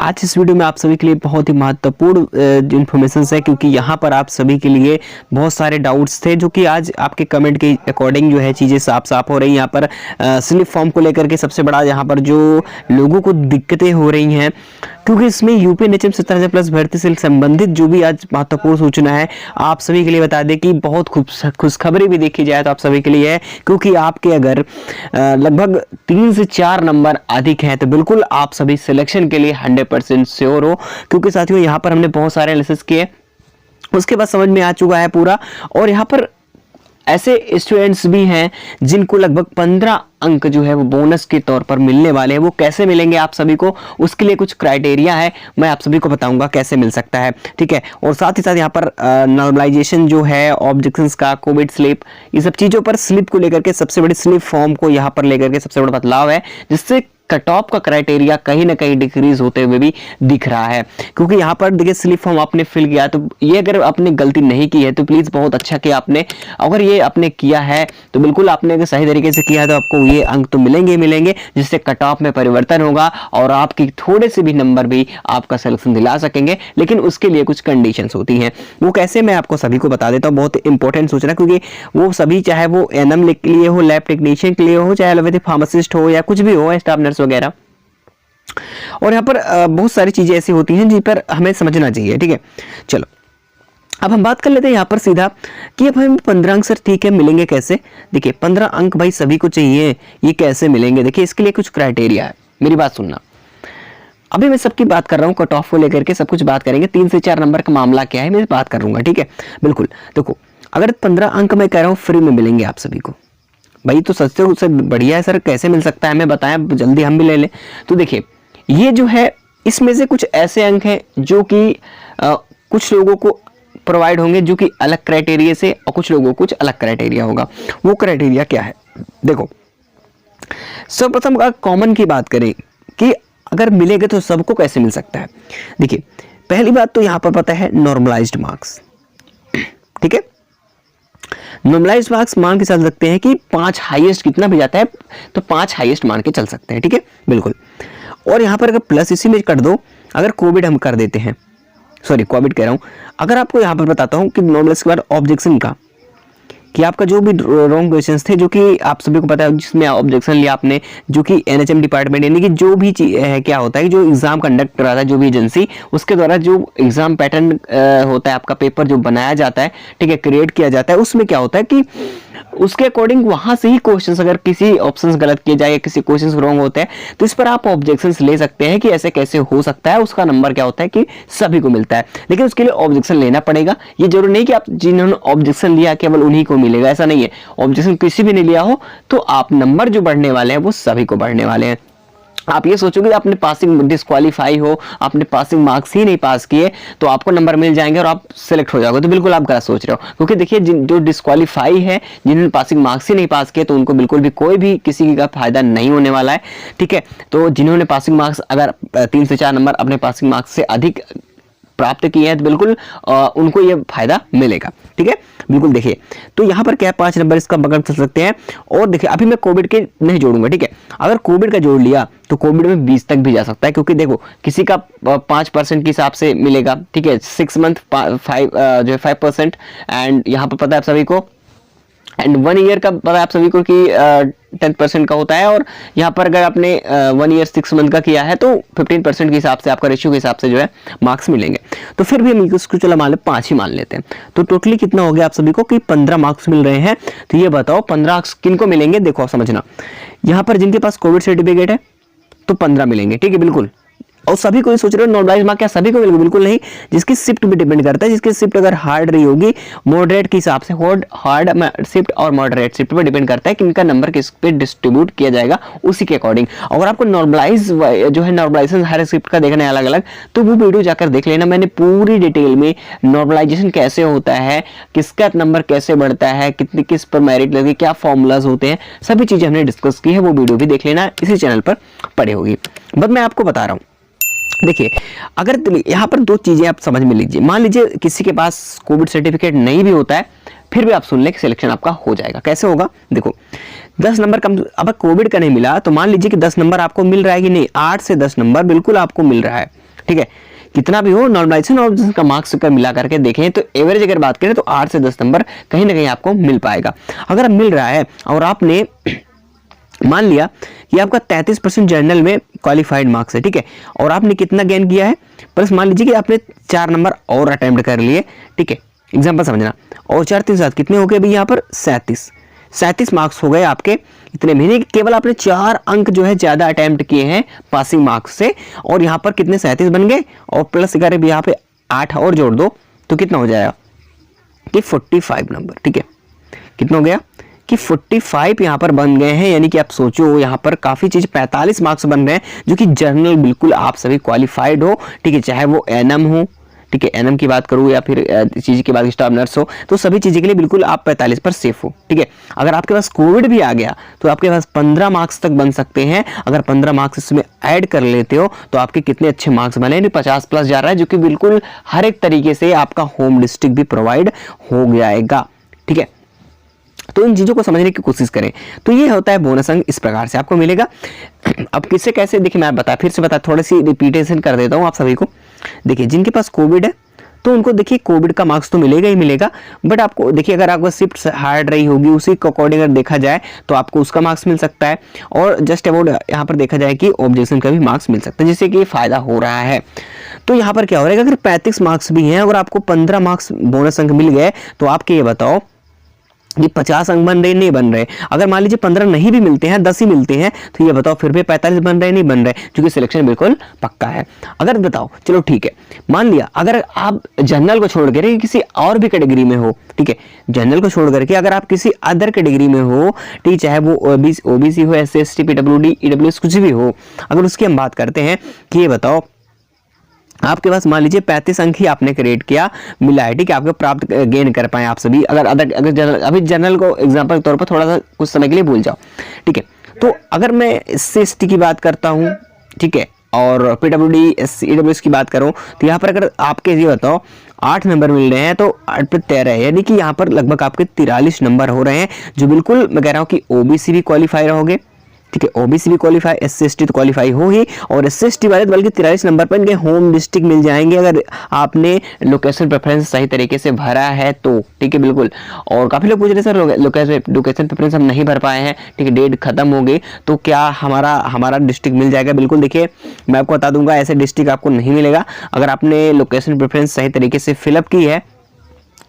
आज इस वीडियो में आप सभी के लिए बहुत ही महत्वपूर्ण इन्फॉर्मेशन है, क्योंकि यहाँ पर आप सभी के लिए बहुत सारे डाउट्स थे जो कि आज आपके कमेंट के अकॉर्डिंग जो है चीज़ें साफ साफ हो रही हैं। यहाँ पर स्लिप फॉर्म को लेकर के सबसे बड़ा यहाँ पर जो लोगों को दिक्कतें हो रही हैं, क्योंकि इसमें यूपी एनएचएम 70,000+ भर्ती से संबंधित जो भी आज महत्वपूर्ण सूचना है आप सभी के लिए बता दें कि बहुत खुशखबरी भी देखी जाए तो आप सभी के लिए है, क्योंकि आपके अगर लगभग 3 से 4 नंबर अधिक हैं तो बिल्कुल आप सभी सिलेक्शन के लिए 100% श्योर हो। क्योंकि साथियों यहाँ पर हमने बहुत सारे एनालिसिस किए, उसके बाद समझ में आ चुका है पूरा। और यहाँ पर ऐसे स्टूडेंट्स भी हैं जिनको लगभग 15 अंक जो है वो बोनस के तौर पर मिलने वाले हैं। वो कैसे मिलेंगे आप सभी को, उसके लिए कुछ क्राइटेरिया है, मैं आप सभी को बताऊंगा कैसे मिल सकता है, ठीक है। और साथ ही साथ यहाँ पर नॉर्मलाइजेशन जो है ऑब्जेक्शंस का, कोविड स्लिप, ये सब चीज़ों पर स्लिप को लेकर के सबसे बड़ी स्लिप फॉर्म को यहाँ पर लेकर के सबसे बड़ा बदलाव है, जिससे कट ऑफ का क्राइटेरिया कहीं ना कहीं डिक्रीज होते हुए भी दिख रहा है। क्योंकि यहाँ पर देखिए स्लिप फॉर्म आपने फिल किया तो ये अगर आपने गलती नहीं की है तो प्लीज बहुत अच्छा कि आपने, अगर ये आपने किया है तो बिल्कुल आपने अगर सही तरीके से किया है तो आपको ये अंक तो मिलेंगे मिलेंगे, जिससे कट ऑफ में परिवर्तन होगा और आपकी थोड़े से भी नंबर भी आपका सिलेक्शन दिला सकेंगे। लेकिन उसके लिए कुछ कंडीशंस होती हैं, वो कैसे मैं आपको सभी को बता देता हूँ। बहुत इंपॉर्टेंट सूचना, क्योंकि वो सभी चाहे वो एनएम के लिए हो, लैब टेक्नीशियन के लिए हो, चाहे एलोपैथी फार्मासिस्ट हो या कुछ भी हो, स्टाफ नर्स वगैरह। और यहाँ पर बहुत सारी चीजें ऐसी होती हैं जिन पर हमें समझना चाहिए, ठीक है। चलो अब हम बात कर लेते हैं यहाँ पर सीधा कि अब हमें 15 अंक सर ठीक है मिलेंगे कैसे। देखिए 15 अंक भाई सभी को चाहिए, ये कैसे मिलेंगे। देखिए इसके लिए कुछ क्राइटेरिया है, मेरी बात सुनना। अभी मैं सबकी बात कर रहा हूँ, कट ऑफ को लेकर के सब कुछ बात करेंगे। 3 से 4 नंबर का मामला क्या है मैं बात करूंगा, ठीक है। बिल्कुल देखो, अगर 15 अंक मैं कह रहा हूँ फ्री में मिलेंगे आप सभी को, भाई तो सस्ते उससे बढ़िया है सर, कैसे मिल सकता है हमें बताएं, जल्दी हम भी ले लें। तो देखिए ये जो है इसमें से कुछ ऐसे अंक हैं जो कि कुछ लोगों को प्रोवाइड होंगे जो कि अलग क्राइटेरिया से, और कुछ लोगों को कुछ अलग क्राइटेरिया होगा। वो क्राइटेरिया क्या है देखो, सर्वप्रथम अगर कॉमन की बात करें कि अगर मिलेगा तो सबको कैसे मिल सकता है। देखिए पहली बात तो यहां पर पता है नॉर्मलाइज्ड मार्क्स, ठीक है। नॉर्मलाइज्ड मार्क्स मान के चल सकते हैं कि 5 हाईएस्ट कितना भी जाता है तो 5 हाईएस्ट मान के चल सकते हैं, ठीक है बिल्कुल। और यहां पर अगर प्लस इसी में कर दो, अगर कोविड हम कर देते हैं, सॉरी कोविड कह रहा हूं, अगर आपको यहां पर बताता हूं कि नॉर्मलाइज के बाद ऑब्जेक्शन का, कि आपका जो भी रॉन्ग क्वेश्चंस थे जो कि आप सभी को पता है जिसमें ऑब्जेक्शन लिया आपने, जो कि एनएचएम डिपार्टमेंट यानी कि जो भी है क्या होता है, जो एग्जाम कंडक्ट कराता है जो भी एजेंसी, उसके द्वारा जो एग्जाम पैटर्न होता है, आपका पेपर जो बनाया जाता है, ठीक है, क्रिएट किया जाता है, उसमें क्या होता है कि उसके अकॉर्डिंग वहां से ही क्वेश्चंस, अगर किसी ऑप्शंस गलत किए जाए या किसी क्वेश्चंस रॉन्ग होते हैं तो इस पर आप ऑब्जेक्शंस ले सकते हैं कि ऐसे कैसे हो सकता है। उसका नंबर क्या होता है कि सभी को मिलता है, लेकिन उसके लिए ऑब्जेक्शन लेना पड़ेगा। ये जरूरी नहीं कि आप जिन्होंने ऑब्जेक्शन लिया केवल उन्हीं को मिलेगा, ऐसा नहीं है। ऑब्जेक्शन किसी भी ने लिया हो तो आप नंबर जो बढ़ने वाले हैं वो सभी को बढ़ने वाले हैं। आप ये सोचोगे आपने पासिंग डिस्क्वालीफाई हो, आपने पासिंग मार्क्स ही नहीं पास किए तो आपको नंबर मिल जाएंगे और आप सिलेक्ट हो जाओगे, तो बिल्कुल आप गलत सोच रहे हो। क्योंकि देखिए जो डिस्क्वालीफाई है, जिन्होंने पासिंग मार्क्स ही नहीं पास किए तो उनको बिल्कुल भी कोई भी किसी का फायदा नहीं होने वाला है, ठीक है। तो जिन्होंने पासिंग मार्क्स अगर 3 से 4 नंबर अपने पासिंग मार्क्स से अधिक प्राप्त किए हैं तो बिल्कुल उनको ये फायदा मिलेगा, ठीक है बिल्कुल। देखिए तो यहाँ पर क्या 5 नंबर इसका पकड़ चल सकते हैं। और देखिए अभी मैं कोविड के नहीं जोड़ूंगा, ठीक है। अगर कोविड का जोड़ लिया तो कोविड में 20 तक भी जा सकता है, क्योंकि देखो किसी का 5% के हिसाब से मिलेगा, ठीक है। 6 मंथ 5% एंड यहाँ पर पता है आप सभी को, एंड 1 ईयर का पता है आप सभी को कि 10% का होता है। और यहाँ पर अगर आपने 1 ईयर 6 मंथ का किया है तो 15% के हिसाब से, आपका रेशियो के हिसाब से जो है मार्क्स मिलेंगे। तो फिर भी हम इसको चलो मान ले 5 ही मान लेते हैं, तो टोटली कितना हो गया आप सभी को कि 15 मार्क्स मिल रहे हैं। तो ये बताओ 15 किन को मिलेंगे, देखो समझना, यहाँ पर जिनके पास कोविड सर्टिफिकेट है तो 15 मिलेंगे, ठीक है बिल्कुल। और सभी को सोच रहे हो नॉर्मलाइज मार्क्स क्या सभी को मिलेगा, बिल्कुल नहीं। जिसकी शिफ्ट भी डिपेंड करता है, जिसकी शिफ्ट अगर हार्ड रही होगी, मॉडरेट के हिसाब से, हार्ड शिफ्ट और मॉडरेट शिफ्ट पर डिपेंड करता है कि इनका नंबर किस पे डिस्ट्रीब्यूट किया जाएगा, उसी के अकॉर्डिंग। अगर आपको नॉर्मलाइज जो है नॉर्मलाइजेशन हर शिफ्ट का देखना है अलग अलग, तो वो वीडियो जाकर देख लेना, मैंने पूरी डिटेल में नॉर्मलाइजेशन कैसे होता है, किसका नंबर कैसे बढ़ता है, कितनी किस पर मेरिट लगे, क्या फॉर्मूलाज होते हैं, सभी चीजें हमने डिस्कस की है। वो वीडियो भी देख लेना, इसी चैनल पर पड़ी होगी। बस मैं आपको बता रहा हूँ, देखिए अगर यहाँ पर 2 चीजें आप समझ में लीजिए। मान लीजिए किसी के पास कोविड सर्टिफिकेट नहीं भी होता है, फिर भी आप सुन लें कि सिलेक्शन आपका हो जाएगा। कैसे होगा देखो, 10 नंबर कम, अब कोविड का नहीं मिला तो मान लीजिए कि 10 नंबर आपको मिल रहा है कि नहीं, 8 से 10 नंबर बिल्कुल आपको मिल रहा है, ठीक है, कितना भी हो नॉर्मलाइजेशन ऑब्जर्वेशन का मार्क्स अगर मिला करके देखें तो एवरेज अगर बात करें तो 8 से 10 नंबर कहीं ना कहीं आपको मिल पाएगा। अगर मिल रहा है और आपने मान लिया कि आपका 33% जनरल में क्वालिफाइड मार्क्स है, ठीक है, और आपने कितना गेन किया है, प्लस मान लीजिए कि आपने 4 नंबर और अटेम्प्ट कर लिए, ठीक है, एग्जाम्पल समझना, और 4 3 7 कितने हो गए भाई यहाँ पर 37 मार्क्स हो गए आपके इतने महीने, केवल आपने 4 अंक जो है ज्यादा अटेम्प्ट किए हैं पासिंग मार्क्स से, और यहाँ पर कितने 37 बन गए, और प्लस अगर यहाँ पे 8 और जोड़ दो तो कितना हो जाएगा कि 45 नंबर, ठीक है, कितना हो गया कि 45 यहाँ पर बन गए हैं। यानी कि आप सोचो यहाँ पर काफी चीज 45 मार्क्स बन रहे हैं जो कि जनरल बिल्कुल आप सभी क्वालिफाइड हो, ठीक है, चाहे वो एनएम हो, ठीक है, एनएम की बात करूँ या फिर चीज की बात स्टाफ नर्स हो, तो सभी चीजें के लिए बिल्कुल आप 45 पर सेफ हो, ठीक है। अगर आपके पास कोविड भी आ गया तो आपके पास 15 मार्क्स तक बन सकते हैं। अगर 15 मार्क्स इसमें ऐड कर लेते हो तो आपके कितने अच्छे मार्क्स बने, 50 प्लस जा रहा है, जो कि बिल्कुल हर एक तरीके से आपका होम डिस्ट्रिक्ट भी प्रोवाइड हो जाएगा, ठीक है। तो इन चीजों को समझने की कोशिश करें। तो ये होता है बोनस अंक, इस प्रकार से आपको मिलेगा। अब किससे कैसे, देखिए मैं फिर से बता, थोड़ी सी रिपीटेशन कर देता हूँ आप सभी को। देखिए जिनके पास कोविड है तो उनको देखिए कोविड का मार्क्स तो मिलेगा ही मिलेगा, बट आपको देखिए अगर आपको शिफ्ट हार्ड रही होगी उसी के अकॉर्डिंग अगर देखा जाए तो आपको उसका मार्क्स मिल सकता है, और जस्ट अबाउट यहाँ पर देखा जाए कि ऑब्जेक्शन का भी मार्क्स मिल सकता है, जिससे कि फायदा हो रहा है। तो यहाँ पर क्या हो रहा है, अगर 35 मार्क्स भी हैं, अगर आपको 15 मार्क्स बोनस अंक मिल गए तो आपके ये बताओ ये 50 अंक बन रहे नहीं बन रहे। अगर मान लीजिए 15 नहीं भी मिलते हैं, 10 ही मिलते हैं, तो ये बताओ फिर भी 45 बन रहे नहीं बन रहे, क्योंकि सिलेक्शन बिल्कुल पक्का है। अगर बताओ चलो ठीक है, मान लिया अगर आप जनरल को छोड़ कर किसी और भी कैटेगरी में हो, ठीक है, जनरल को छोड़ करके अगर आप किसी अदर कैटेगरी में हो, ठीक, चाहे वो ओबीसी हो, एससी एसटी पीडब्ल्यूडी ईडब्ल्यूएस कुछ भी हो, अगर उसकी हम बात करते हैं कि ये बताओ आपके पास मान लीजिए 35 अंक ही आपने क्रिएट किया मिला है, ठीक है, आपको प्राप्त गेन कर पाए आप सभी। अगर जनरल, अभी जनरल को एग्जांपल के तौर पर थोड़ा सा कुछ समय के लिए भूल जाओ, ठीक है। तो अगर मैं एससी एसटी की बात करता हूँ, ठीक है, और पीडब्ल्यूडी एससी ईडब्ल्यूएस की बात करूँ, तो यहाँ पर अगर आपके ये बताओ 8 नंबर मिल रहे हैं तो 8 पे 13 है, यानी कि यहाँ पर लगभग आपके 43 नंबर हो रहे हैं, जो बिल्कुल मैं कह रहा हूँ कि ओबीसी भी क्वालिफाई रहोगे, ठीक है, ओबीसी भी क्वालिफाई, एससी एसटी तो क्वालिफाई हो ही, और एससी एसटी वाले बल्कि 43 नंबर पर इनके होम डिस्ट्रिक्ट मिल जाएंगे अगर आपने लोकेशन प्रेफरेंस सही तरीके से भरा है तो, ठीक है, बिल्कुल। और काफी लोग पूछ रहे सर लोकेशन प्रेफरेंस हम नहीं भर पाए हैं, ठीक है, डेट खत्म हो गई, तो क्या हमारा डिस्ट्रिक्ट मिल जाएगा? बिल्कुल, देखिए मैं आपको बता दूंगा ऐसे डिस्ट्रिक्ट आपको नहीं मिलेगा अगर आपने लोकेशन प्रेफरेंस सही तरीके से फिलअप की है,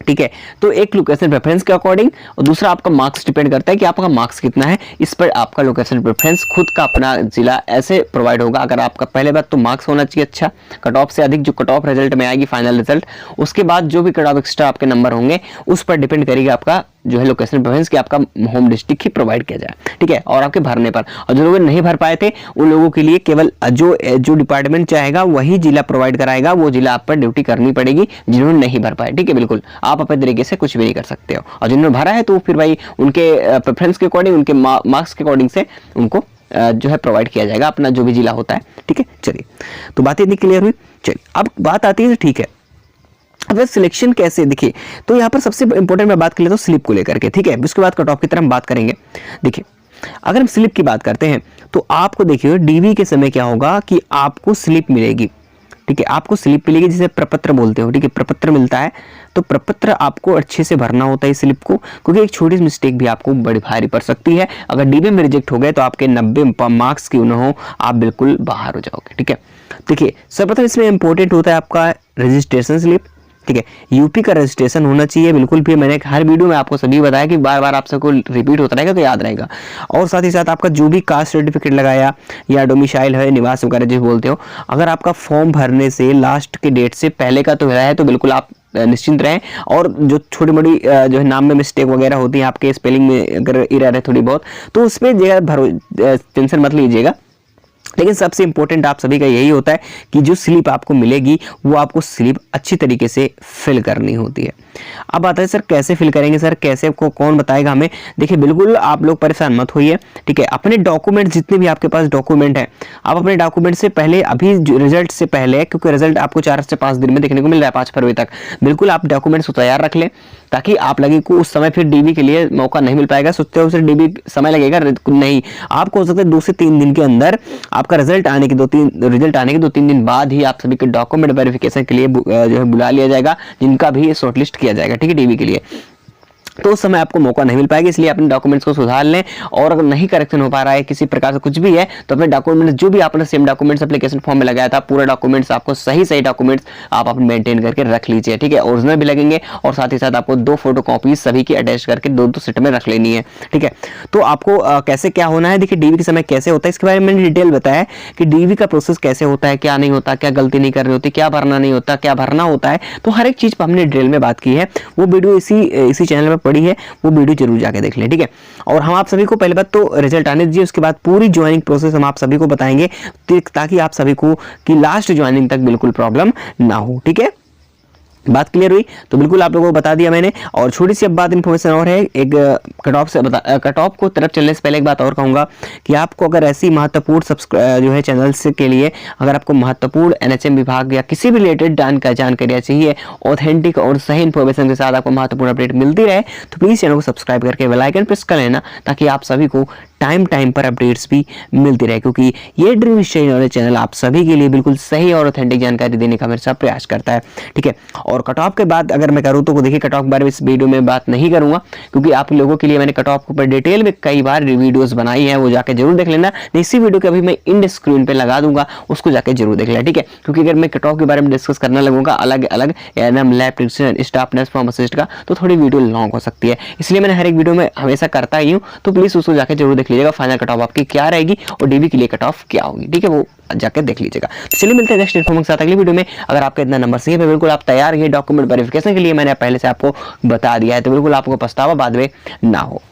ठीक है। तो एक लोकेशन प्रेफरेंस के अकॉर्डिंग, और दूसरा आपका मार्क्स डिपेंड करता है कि आपका मार्क्स कितना है, इस पर आपका लोकेशन प्रेफरेंस खुद का अपना जिला ऐसे प्रोवाइड होगा। अगर आपका पहले बात तो मार्क्स होना चाहिए अच्छा, कट ऑफ से अधिक जो कट ऑफ रिजल्ट में आएगी फाइनल रिजल्ट, उसके बाद जो भी कट ऑफ एक्स्ट्रा आपके नंबर होंगे उस पर डिपेंड करेगा आपका जो है लोकेशन प्रेफरेंस कि आपका होम डिस्ट्रिक्ट ही प्रोवाइड किया जाए, ठीक है, और आपके भरने पर। और जो लोग नहीं भर पाए थे उन लोगों के लिए केवल जो डिपार्टमेंट चाहेगा वही जिला प्रोवाइड कराएगा, वो जिला आप पर ड्यूटी करनी पड़ेगी जिन्होंने नहीं भर पाए, ठीक है, बिल्कुल आप अपने तरीके से कुछ भी नहीं कर सकते हो। और जिन्होंने भरा है तो फिर भाई उनके प्रेफरेंस के अकॉर्डिंग, उनके मार्क्स के अकॉर्डिंग से उनको जो है प्रोवाइड किया जाएगा अपना जो भी जिला होता है, ठीक है। चलिए, तो बात इतनी क्लियर हुई। चलिए अब बात आती है, ठीक है, अब सिलेक्शन कैसे, देखिए तो यहाँ पर सबसे इंपॉर्टेंट मैं बात कर लेता हूँ स्लिप को लेकर के, ठीक है, उसके बाद कट ऑफ की तरफ हम बात करेंगे। देखिए अगर हम स्लिप की बात करते हैं तो आपको देखिए डीवी के समय क्या होगा कि आपको स्लिप मिलेगी, ठीक है, आपको स्लिप मिलेगी जिसे प्रपत्र बोलते हो, ठीक है, प्रपत्र मिलता है। तो प्रपत्र आपको अच्छे से भरना होता है स्लिप को, क्योंकि एक छोटी सी मिस्टेक भी आपको बड़ी भारी पड़ सकती है। अगर डीबी में रिजेक्ट हो गए तो आपके 90 मार्क्स क्यों न हो, आप बिल्कुल बाहर हो जाओगे, ठीक है। देखिए सर्वप्रथम इसमें इंपॉर्टेंट होता है आपका रजिस्ट्रेशन स्लिप, ठीक है, यूपी का रजिस्ट्रेशन होना चाहिए बिल्कुल भी। मैंने हर वीडियो में आपको सभी बताया कि बार बार आप सबको रिपीट होता रहेगा तो याद रहेगा। और साथ ही साथ आपका जो भी कास्ट सर्टिफिकेट लगाया या डोमिसाइल है, निवास वगैरह जो बोलते हो, अगर आपका फॉर्म भरने से लास्ट के डेट से पहले का तो है तो बिल्कुल आप निश्चिंत रहें। और जो छोटी मोटी जो है नाम में मिस्टेक वगैरह होती है, आपके स्पेलिंग में अगर एरर है थोड़ी बहुत, तो उस पर टेंशन मत लीजिएगा। लेकिन सबसे इंपॉर्टेंट आप सभी का यही होता है कि जो स्लिप आपको मिलेगी वो आपको स्लिप अच्छी तरीके से फिल करनी होती है। अब आता है सर कैसे फिल करेंगे, सर कैसे आपको कौन बताएगा हमें? देखिए बिल्कुल आप लोग परेशान मत होइए, ठीक है, अपने डॉक्यूमेंट जितने भी आपके पास डॉक्यूमेंट है, आप अपने डॉक्यूमेंट से पहले अभी रिजल्ट से पहले, क्योंकि रिजल्ट आपको 4 से 5 दिन में देखने को मिल रहा है 5 फरवरी तक, बिल्कुल आप डॉक्यूमेंट्स को तैयार रख लें, ताकि आप लगे को उस समय फिर डीबी के लिए मौका नहीं मिल पाएगा। सोचते हो सिर्फ डीबी समय लगेगा, नहीं, आपको हो सकता है 2 से 3 दिन के अंदर आपका रिजल्ट आने के 2-3 दिन बाद ही आप सभी के डॉक्यूमेंट वेरिफिकेशन के लिए जो है बुला लिया जाएगा, जिनका भी शॉर्टलिस्ट किया जाएगा, ठीक है, डीबी के लिए। तो उस समय आपको मौका नहीं मिल पाएगा, इसलिए अपने डॉक्यूमेंट्स को सुधार लें। और अगर नहीं करेक्शन हो पा रहा है किसी प्रकार से कुछ भी है, तो अपने डॉक्यूमेंट्स जो भी आपने सेम डॉक्यूमेंट्स एप्लीकेशन फॉर्म में लगाया था, पूरा डॉक्यूमेंट्स आपको सही डॉक्यूमेंट्स आप अपने मेंटेन करके रख लीजिए, ठीक है। ओरिजिनल भी लगेंगे और साथ ही साथ आपको 2 फोटो कॉपीज सभी की अटैच करके 2-2 सेट में रख लेनी है, ठीक है। तो आपको कैसे क्या होना है, देखिए डीवी के समय कैसे होता है इसके बारे में मैंने डिटेल बताया कि डीवी का प्रोसेस कैसे होता है, क्या नहीं होता, क्या गलती नहीं करनी होती, क्या भरना नहीं होता, क्या भरना होता है, तो हर एक चीज पर हमने डिटेल में बात की है। वो वीडियो इसी चैनल पर पड़ी है, वो वीडियो जरूर जाके देख लें, ठीक है। और हम आप सभी को पहले बात तो रिजल्ट आने दीजिए, उसके बाद पूरी ज्वाइनिंग प्रोसेस हम आप सभी को बताएंगे, ताकि आप सभी को की लास्ट ज्वाइनिंग तक बिल्कुल प्रॉब्लम ना हो, ठीक है। बात क्लियर हुई? तो बिल्कुल आप लोगों को बता दिया मैंने। और छोटी सी अब बात इन्फॉर्मेशन और है, एक कट ऑफ को तरफ चलने से पहले एक बात और कहूंगा कि आपको अगर ऐसी महत्वपूर्ण जो है चैनल्स के लिए अगर आपको महत्वपूर्ण एनएचएम विभाग या किसी भी रिलेटेड जानकारियाँ चाहिए, ऑथेंटिक और सही इन्फॉर्मेशन के साथ आपको महत्वपूर्ण अपडेट मिलती रहे, तो प्लीज़ चैनल को सब्सक्राइब करके बेल आइकन प्रेस कर लेना, ताकि आप सभी को टाइम पर अपडेट्स भी मिलती रहे, क्योंकि ये ड्रीम स्टडी नॉलेज चैनल आप सभी के लिए बिल्कुल सही और ऑथेंटिक जानकारी देने का हमेशा प्रयास करता है, ठीक है। और कट ऑफ के बाद अगर मैं करूँ तो देखिए कट ऑफ के बारे में इस वीडियो में बात नहीं करूंगा, क्योंकि आप लोगों के लिए मैंने कट ऑफ के ऊपर डिटेल में कई बार वीडियोस बनाई है, वो जाके जरूर देख लेना। इसी वीडियो के अभी मैं इंड स्क्रीन पे लगा दूंगा, उसको जाके जरूर देख लेना, ठीक है। क्योंकि अगर मैं कट ऑफ के बारे में डिस्कस करने लगूंगा अलग अलग ANM lab technician staff nurse pharmacist का, तो थोड़ी वीडियो लॉन्ग हो सकती है, इसलिए मैंने हर एक वीडियो में हमेशा करता ही हूँ। तो प्लीज उसको जाके जरूर देख लीजिएगा, फाइनल कट ऑफ आपकी क्या रहेगी और डीबी के लिए कट ऑफ क्या होगी, ठीक है, वो जाके देख लीजिएगा। तो चलिए मिलते हैं नेक्स्ट इन्फॉर्मेशन के साथ अगली वीडियो में। अगर आपका इतना नंबर सही है, बिल्कुल आप तैयार हैं डॉक्यूमेंट वेरिफिकेशन के लिए, मैंने पहले से आपको बता दिया है, तो बिल्कुल आपको पछतावा बाद में ना हो।